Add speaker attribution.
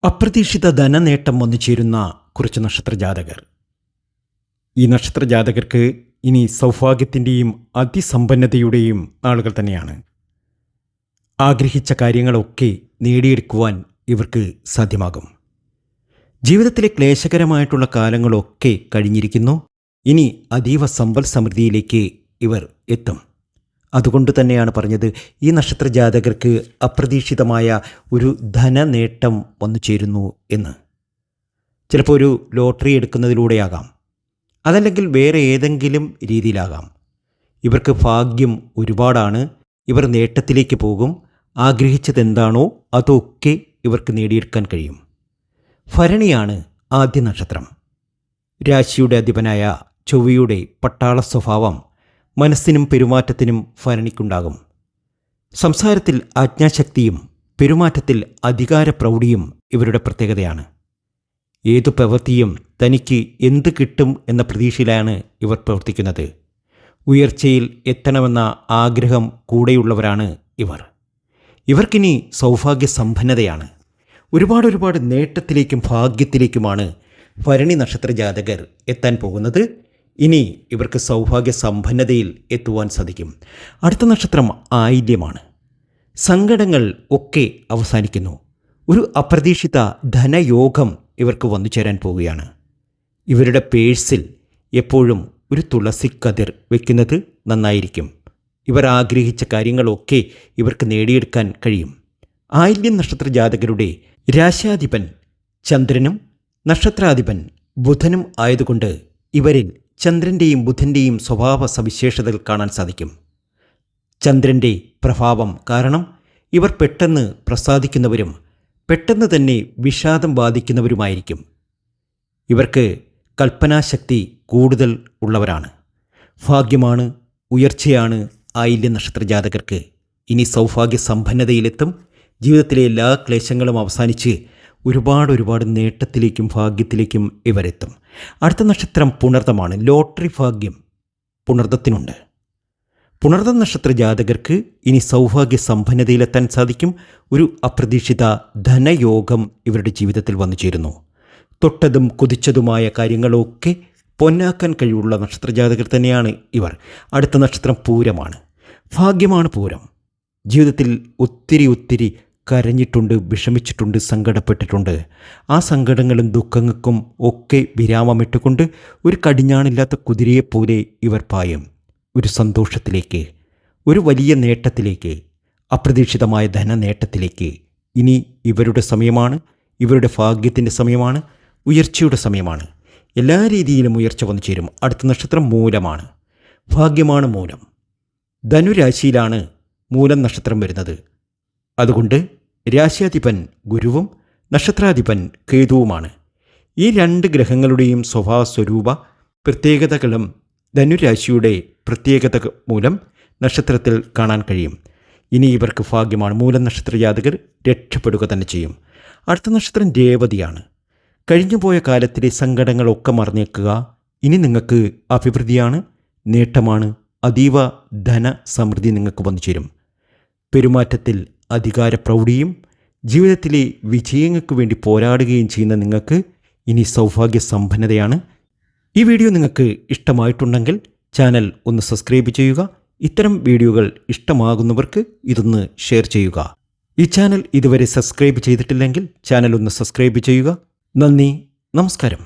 Speaker 1: അപ്രതീക്ഷിത ധനനേട്ടം വന്നു ചേരുന്ന കുറച്ച് നക്ഷത്രജാതകർ. ഈ നക്ഷത്രജാതകർക്ക് ഇനി സൗഭാഗ്യത്തിൻ്റെയും അതിസമ്പന്നതയുടെയും നാളുകൾ തന്നെയാണ്. ആഗ്രഹിച്ച കാര്യങ്ങളൊക്കെ നേടിയെടുക്കുവാൻ ഇവർക്ക് സാധ്യമാകും. ജീവിതത്തിലെ ക്ലേശകരമായിട്ടുള്ള കാലങ്ങളൊക്കെ കഴിഞ്ഞിരിക്കുന്നു. ഇനി അതീവ സമ്പൽ സമൃദ്ധിയിലേക്ക് ഇവർ എത്തും. അതുകൊണ്ട് തന്നെയാണ് പറഞ്ഞത്, ഈ നക്ഷത്രജാതകർക്ക് അപ്രതീക്ഷിതമായ ഒരു ധനനേട്ടം വന്നു ചേരുന്നു എന്ന്. ചിലപ്പോൾ ഒരു ലോട്ടറി എടുക്കുന്നതിലൂടെയാകാം, അതല്ലെങ്കിൽ വേറെ ഏതെങ്കിലും രീതിയിലാകാം. ഇവർക്ക് ഭാഗ്യം ഒരുപാടാണ്. ഇവർ നേട്ടത്തിലേക്ക് പോകും. ആഗ്രഹിച്ചതെന്താണോ അതൊക്കെ ഇവർക്ക് നേടിയെടുക്കാൻ കഴിയും. ഭരണിയാണ് ആദ്യ നക്ഷത്രം. രാശിയുടെ അധിപനായ ചൊവ്വയുടെ പട്ടാള സ്വഭാവം മനസ്സിനും പെരുമാറ്റത്തിനും ഭരണിക്കുണ്ടാകും. സംസാരത്തിൽ ആജ്ഞാശക്തിയും പെരുമാറ്റത്തിൽ അധികാരപ്രൗഢിയും ഇവരുടെ പ്രത്യേകതയാണ്. ഏതു പ്രവൃത്തിയും തനിക്ക് എന്ത് കിട്ടും എന്ന പ്രതീക്ഷയിലാണ് ഇവർ പ്രവർത്തിക്കുന്നത്. ഉയർച്ചയിൽ എത്തണമെന്ന ആഗ്രഹം കൂടെയുള്ളവരാണ് ഇവർ. ഇവർക്കിനി സൗഭാഗ്യ സമ്പന്നതയാണ്. ഒരുപാട് നേട്ടത്തിലേക്കും ഭാഗ്യത്തിലേക്കുമാണ് ഭരണി നക്ഷത്ര ജാതകർ എത്താൻ പോകുന്നത്. ഇനി ഇവർക്ക് സൗഭാഗ്യ സമ്പന്നതയിൽ എത്തുവാൻ സാധിക്കും. അടുത്ത നക്ഷത്രം ആയില്യമാണ്. സങ്കടങ്ങൾ ഒക്കെ അവസാനിക്കുന്നു. ഒരു അപ്രതീക്ഷിത ധനയോഗം ഇവർക്ക് വന്നു ചേരാൻ പോവുകയാണ്. ഇവരുടെ പേഴ്സിൽ എപ്പോഴും ഒരു തുളസിക്കതിർ വയ്ക്കുന്നത് നന്നായിരിക്കും. ഇവർ ആഗ്രഹിച്ച കാര്യങ്ങളൊക്കെ ഇവർക്ക് നേടിയെടുക്കാൻ കഴിയും. ആയില്യം നക്ഷത്ര ജാതകരുടെ രാശാധിപൻ ചന്ദ്രനും നക്ഷത്രാധിപൻ ബുധനും ആയതുകൊണ്ട് ഇവരിൽ ചന്ദ്രൻ്റെയും ബുധൻ്റെയും സ്വഭാവ സവിശേഷതകൾ കാണാൻ സാധിക്കും. ചന്ദ്രൻ്റെ പ്രഭാവം കാരണം ഇവർ പെട്ടെന്ന് പ്രസാദിക്കുന്നവരും പെട്ടെന്ന് തന്നെ വിഷാദം ബാധിക്കുന്നവരുമായിരിക്കും. ഇവർക്ക് കൽപ്പനാശക്തി കൂടുതൽ ഉള്ളവരാണ്. ഭാഗ്യമാണ്, ഉയർച്ചയാണ് ആയില്യ നക്ഷത്ര ജാതകർക്ക്. ഇനി സൗഭാഗ്യ സമ്പന്നതയിലെത്തും. ജീവിതത്തിലെ എല്ലാ ക്ലേശങ്ങളും അവസാനിച്ച് ഒരുപാട് നേട്ടത്തിലേക്കും ഭാഗ്യത്തിലേക്കും ഇവരെത്തും. അടുത്ത നക്ഷത്രം പുണർദമാണ്. ലോട്ടറി ഭാഗ്യം പുണർദത്തിനുണ്ട്. പുണർദം നക്ഷത്ര ജാതകർക്ക് ഇനി സൗഭാഗ്യ സമ്പന്നതയിലെത്താൻ സാധിക്കും. ഒരു അപ്രതീക്ഷിത ധനയോഗം ഇവരുടെ ജീവിതത്തിൽ വന്നു ചേരുന്നു. തൊട്ടതും കുതിച്ചതുമായ കാര്യങ്ങളൊക്കെ പൊന്നാക്കാൻ കഴിവുള്ള നക്ഷത്രജാതകർ തന്നെയാണ് ഇവർ. അടുത്ത നക്ഷത്രം പൂരമാണ്. ഭാഗ്യമാണ് പൂരം. ജീവിതത്തിൽ ഒത്തിരി കരഞ്ഞിട്ടുണ്ട്, വിഷമിച്ചിട്ടുണ്ട്, സങ്കടപ്പെട്ടിട്ടുണ്ട്. ആ സങ്കടങ്ങളും ദുഃഖങ്ങൾക്കും ഒക്കെ വിരാമമിട്ടുകൊണ്ട് ഒരു കടിഞ്ഞാണില്ലാത്ത കുതിരയെപ്പോലെ ഇവർ പായും ഒരു സന്തോഷത്തിലേക്ക്, ഒരു വലിയ നേട്ടത്തിലേക്ക്, അപ്രതീക്ഷിതമായ ധനനേട്ടത്തിലേക്ക്. ഇനി ഇവരുടെ സമയമാണ്. ഇവരുടെ ഭാഗ്യത്തിൻ്റെ സമയമാണ്, ഉയർച്ചയുടെ സമയമാണ്. എല്ലാ രീതിയിലും ഉയർച്ച വന്നു ചേരും. അടുത്ത നക്ഷത്രം മൂലമാണ്. ഭാഗ്യമാണ് മൂലം. ധനുരാശിയിലാണ് മൂലം നക്ഷത്രം വരുന്നത്. അതുകൊണ്ട് രാശ്യാധിപൻ ഗുരുവും നക്ഷത്രാധിപൻ കേതുവുമാണ്. ഈ രണ്ട് ഗ്രഹങ്ങളുടെയും സ്വഭാവ സ്വരൂപ പ്രത്യേകതകളും ധനുരാശിയുടെ പ്രത്യേകത മൂലം നക്ഷത്രത്തിൽ കാണാൻ കഴിയും. ഇനി ഇവർക്ക് ഭാഗ്യമാണ്. മൂലം നക്ഷത്ര ജാതകർ രക്ഷപ്പെടുക തന്നെ ചെയ്യും. അടുത്ത നക്ഷത്രം രേവതിയാണ്. കഴിഞ്ഞുപോയ കാലത്തിലെ സങ്കടങ്ങളൊക്കെ മറന്നേക്കുക. ഇനി നിങ്ങൾക്ക് അഭിവൃദ്ധിയാണ്, നേട്ടമാണ്, അതീവ ധന സമൃദ്ധി നിങ്ങൾക്ക് വന്നു ചേരും. പെരുമാറ്റത്തിൽ അധികാരപ്രൗഢിയും ജീവിതത്തിലെ വിജയങ്ങൾക്ക് വേണ്ടി പോരാടുകയും ചെയ്യുന്ന നിങ്ങൾക്ക് ഇനി സൗഭാഗ്യ സമ്പന്നതയാണ്. ഈ വീഡിയോ നിങ്ങൾക്ക് ഇഷ്ടമായിട്ടുണ്ടെങ്കിൽ ചാനൽ ഒന്ന് സബ്സ്ക്രൈബ് ചെയ്യുക. ഇത്തരം വീഡിയോകൾ ഇഷ്ടമാകുന്നവർക്ക് ഇതൊന്ന് ഷെയർ ചെയ്യുക. ഈ ചാനൽ ഇതുവരെ സബ്സ്ക്രൈബ് ചെയ്തിട്ടില്ലെങ്കിൽ ചാനൽ ഒന്ന് സബ്സ്ക്രൈബ് ചെയ്യുക. നന്ദി, നമസ്കാരം.